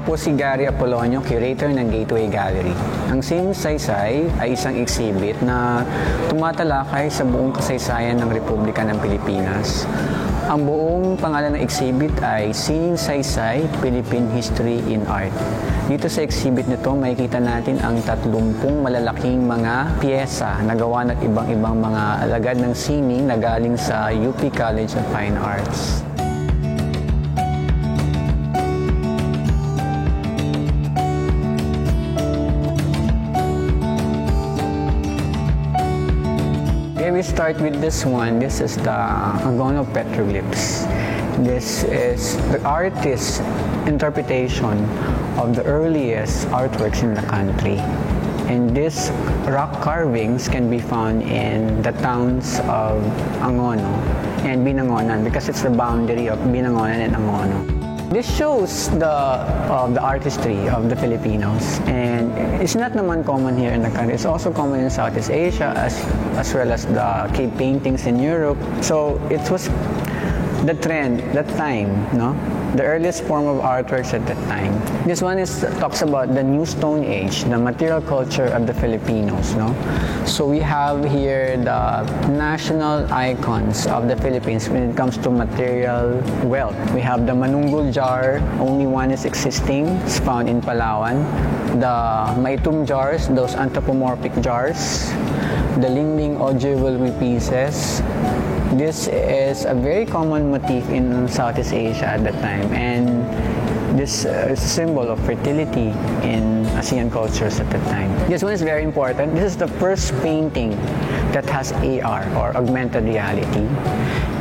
po si Gary Apolonio, curator ng Gateway Gallery. Ang Sining Saysay ay isang exhibit na tumatalakay sa buong kasaysayan ng Republika ng Pilipinas. Ang buong pangalan ng exhibit ay Sining Saysay, Philippine History in Art. Dito sa exhibit nito, makikita natin ang 30 malalaking mga piyesa na gawa ng ibang-ibang mga alagad ng sining na galing sa UP College of Fine Arts. We start with this one. This is the Angono petroglyphs. This is the artist's interpretation of the earliest artworks in the country. And these rock carvings can be found in the towns of Angono and Binangonan because it's the boundary of Binangonan and Angono. This shows the artistry of the Filipinos, and it's not naman common here in the country. It's also common in Southeast Asia as well as the cave paintings in Europe. So it was the trend that time, no? The earliest form of artworks at that time. This one talks about the New Stone Age, the material culture of the Filipinos, no? So we have here the national icons of the Philippines when it comes to material wealth. We have the Manunggul jar, only one is existing. It's found in Palawan. The Maitum jars, those anthropomorphic jars. The Lingling o jewelry pieces. This is a very common motif in Southeast Asia at that time, and this is a symbol of fertility in ASEAN cultures at that time. This one is very important. This is the first painting that has AR, or augmented reality,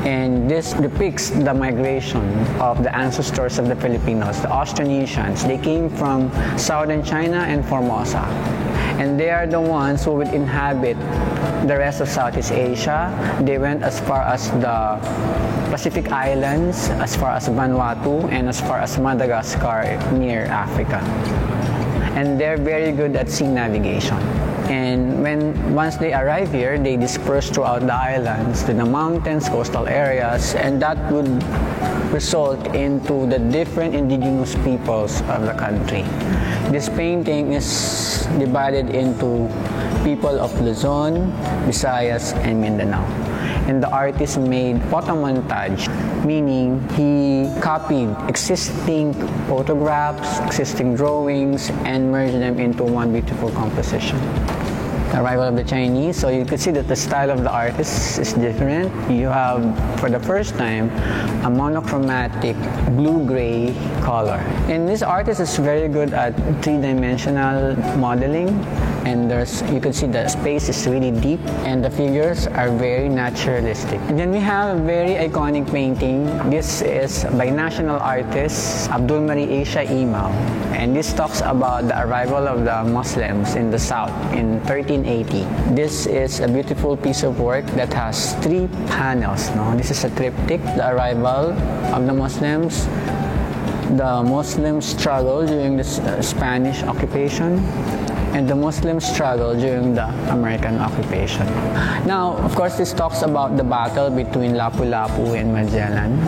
and this depicts the migration of the ancestors of the Filipinos, the Austronesians. They came from southern China and Formosa, and they are the ones who would inhabit the rest of Southeast Asia. They went as far as the Pacific Islands, as far as Vanuatu, and as far as Madagascar near Africa. And they're very good at sea navigation. And once they arrive here, they disperse throughout the islands, to the mountains, coastal areas, and that would result into the different indigenous peoples of the country. This painting is divided into people of Luzon, Visayas, and Mindanao. And the artist made photomontage, meaning he copied existing photographs, existing drawings, and merged them into one beautiful composition. The arrival of the Chinese, so you could see that the style of the artist is different. You have, for the first time, a monochromatic blue-gray color. And this artist is very good at three-dimensional modeling. And you can see the space is really deep, and the figures are very naturalistic. And then we have a very iconic painting. This is by national artist Abdul Mari Asia Imam, and this talks about the arrival of the Muslims in the south in 1380. This is a beautiful piece of work that has 3 panels. No? This is a triptych, the arrival of the Muslims, the Muslim struggle during the Spanish occupation, and the Muslim struggle during the American occupation. Now, of course, this talks about the battle between Lapu-Lapu and Magellan.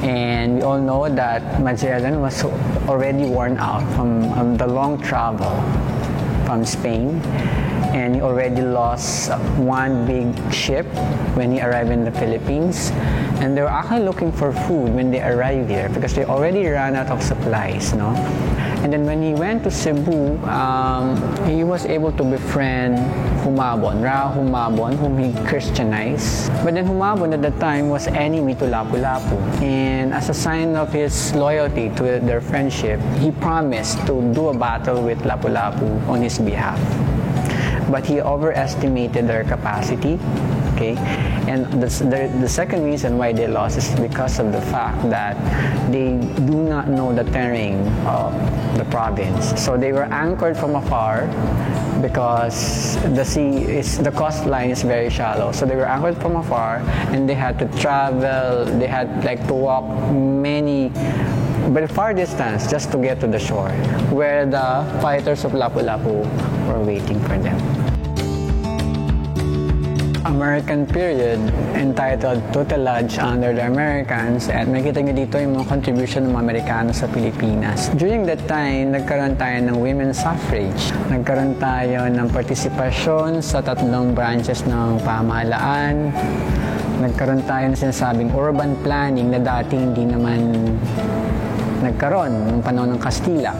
And we all know that Magellan was already worn out from the long travel from Spain. And he already lost one big ship when he arrived in the Philippines. And they were actually looking for food when they arrived here because they already ran out of supplies, no? And then when he went to Cebu, he was able to befriend Humabon, Ra Humabon, whom he Christianized. But then Humabon at the time was enemy to Lapu-Lapu. And as a sign of his loyalty to their friendship, he promised to do a battle with Lapu-Lapu on his behalf. But he overestimated their capacity. Okay, and the second reason why they lost is because of the fact that they do not know the terrain of the province. So they were anchored from afar because the coastline is very shallow. So they were anchored from afar, and they had to travel. They had to walk but far distance just to get to the shore, where the fighters of Lapu-Lapu were waiting for them. American period entitled Tutelage Under the Americans, at makita nyo dito yung mga contribution ng mga Amerikano sa Pilipinas. During that time, nagkaroon tayo ng women's suffrage. Nagkaroon tayo ng partisipasyon sa 3 branches ng pamahalaan. Nagkaroon tayo ng sinasabing urban planning na dati hindi naman nagkaroon noong panahon ng Kastila.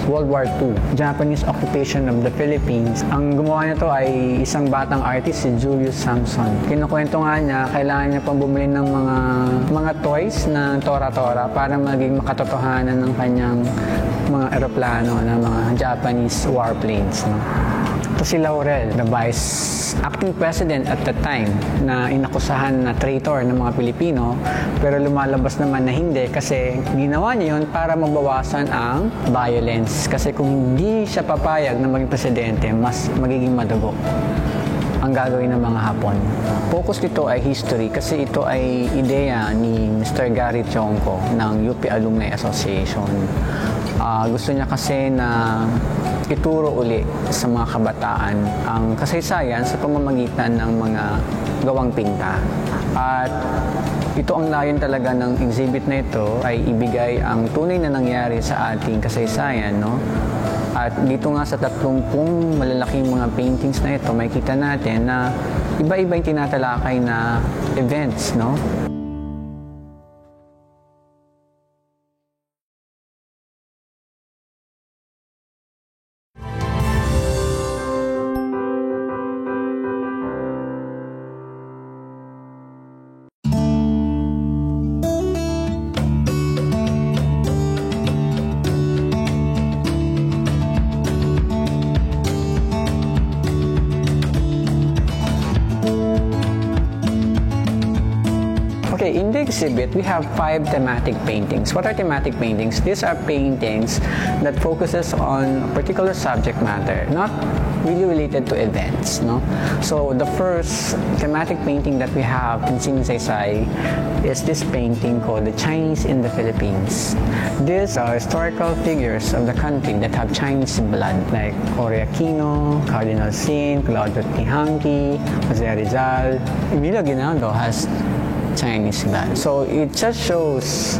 World War II, Japanese occupation of the Philippines. Ang gumawa nito ay isang batang artist, si Julius Samson. Kinukwento nga niya, kailangan niya pang bumili ng mga toys na tora-tora para maging makatotohanan ng kanyang mga eroplano na mga Japanese warplanes. No? Ito si Laurel, the acting president at the time, na inakusahan na traitor ng mga Pilipino, pero lumalabas naman na hindi kasi ginawa niya yun para mabawasan ang violence. Kasi kung hindi siya papayag na maging presidente, mas magiging madugo ang gagawin ng mga Hapon. Focus dito ay history kasi ito ay ideya ni Mr. Gary Chongco ng UP Alumni Association. Gusto niya kasi na ituro uli sa mga kabataan ang kasaysayan sa pamamagitan ng mga gawang pinta. At ito ang layon talaga ng exhibit na ito ay ibigay ang tunay na nangyari sa ating kasaysayan, no? At dito nga sa 30 malalaking mga paintings na ito, makikita natin na iba-iba yung tinatalakay na events, no? Okay, in the exhibit, we have 5 thematic paintings. What are thematic paintings? These are paintings that focuses on a particular subject matter, not really related to events, no? So the first thematic painting that we have in Sinsaysay is this painting called The Chinese in the Philippines. These are historical figures of the country that have Chinese blood, like Cory Aquino, Cardinal Sin, Claudio Tihanqui, Jose Rizal. Emilio Aguinaldo has Chinese blood. So it just shows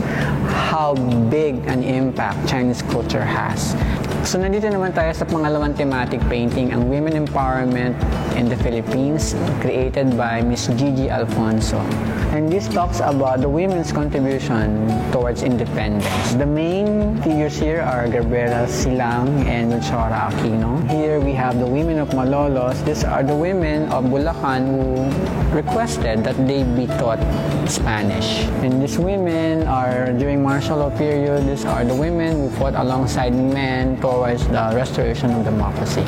how big an impact Chinese culture has. So nandito naman tayo sa pangalawang thematic painting, ang Women Empowerment in the Philippines, created by Miss Gigi Alfonso. And this talks about the women's contribution towards independence. The main figures here are Gabriela Silang and Melchora Aquino. Here we have the women of Malolos. These are the women of Bulacan who requested that they be taught Spanish. And these women are, during martial law period, these are the women who fought alongside men towards the restoration of democracy.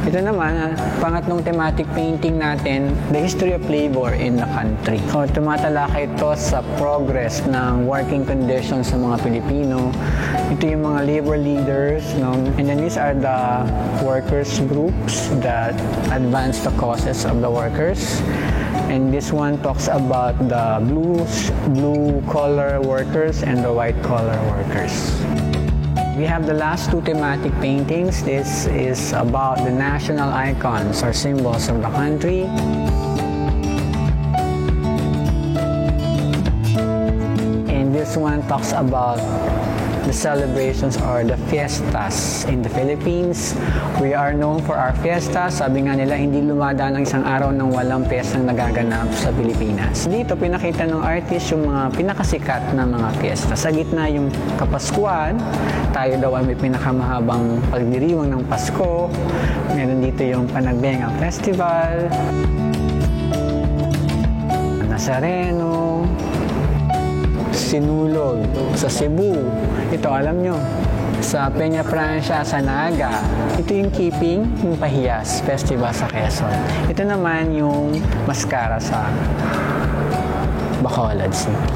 Ito naman, pangatlong thematic painting natin, the history of labor in the country. So, tumatalakay ito sa progress ng working conditions sa mga Pilipino. Ito yung mga labor leaders, no? And then these are the workers groups that advance the causes of the workers. And this one talks about the blue-collar workers and the white-collar workers. We have the last 2 thematic paintings. This is about the national icons or symbols of the country. And this one talks about the celebrations or the fiestas in the Philippines. We are known for our fiestas. Sabi nga nila, hindi lumadaan ang isang araw nang walang fiestang nagaganap sa Pilipinas. Dito, pinakita ng artist yung mga pinakasikat na mga fiesta. Sa gitna yung Kapaskuhan, tayo daw ay may pinakamahabang pagdiriwang ng Pasko. Meron dito yung Panagbenga Festival, Nazareno, Sinulog sa Cebu. Ito, alam nyo, sa Peña Francia, sa Naga. Ito yung Keeping, yung Pahiyas Festival sa Quezon. Ito naman yung Mascara sa Bacolod City.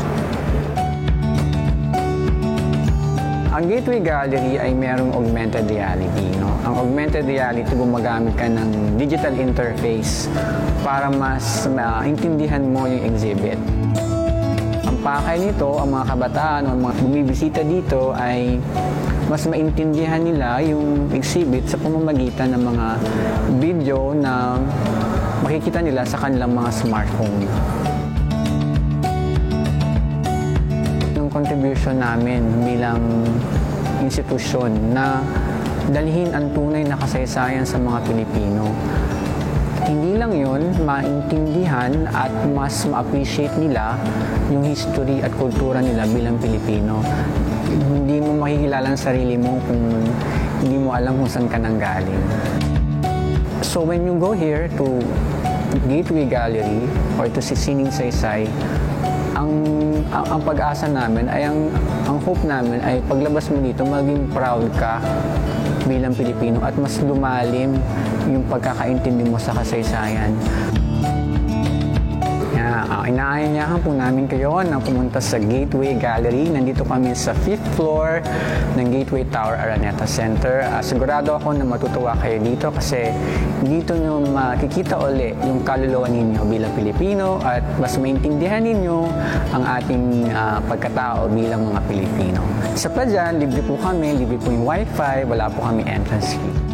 Ang Gateway Gallery ay merong augmented reality. No? Ang augmented reality, gumagamit ka ng digital interface para mas maintindihan mo yung exhibit. Ang pakay nito, ang mga kabataan o mga bumibisita dito ay mas maintindihan nila yung exhibit sa pamamagitan ng mga video na makikita nila sa kanilang mga smartphone. Yung contribution namin bilang institusyon na dalhin ang tunay na kasaysayan sa mga Pilipino. Hindi lang yun, maintindihan at mas ma-appreciate nila yung history at kultura nila bilang Pilipino. Hindi mo makikilala ang sarili mo kung hindi mo alam kung saan ka nanggaling. So when you go here to Gateway Gallery or to Sining Saysay, ang pag-asa namin ay ang hope namin ay paglabas mo dito maging proud ka bilang Pilipino at mas lumalim yung pagkakaintindi mo sa kasaysayan. Inaanyayahan po namin kayo na pumunta sa Gateway Gallery. Nandito kami sa 5th floor ng Gateway Tower Araneta Center. Sigurado ako na matutuwa kayo dito kasi dito nyo makikita uli yung kaluluwa ninyo bilang Pilipino at mas maintindihan ninyo ang ating pagkatao bilang mga Pilipino. Isa pa dyan, libre po kami, libre po yung Wi-Fi, wala po kami entrance fee.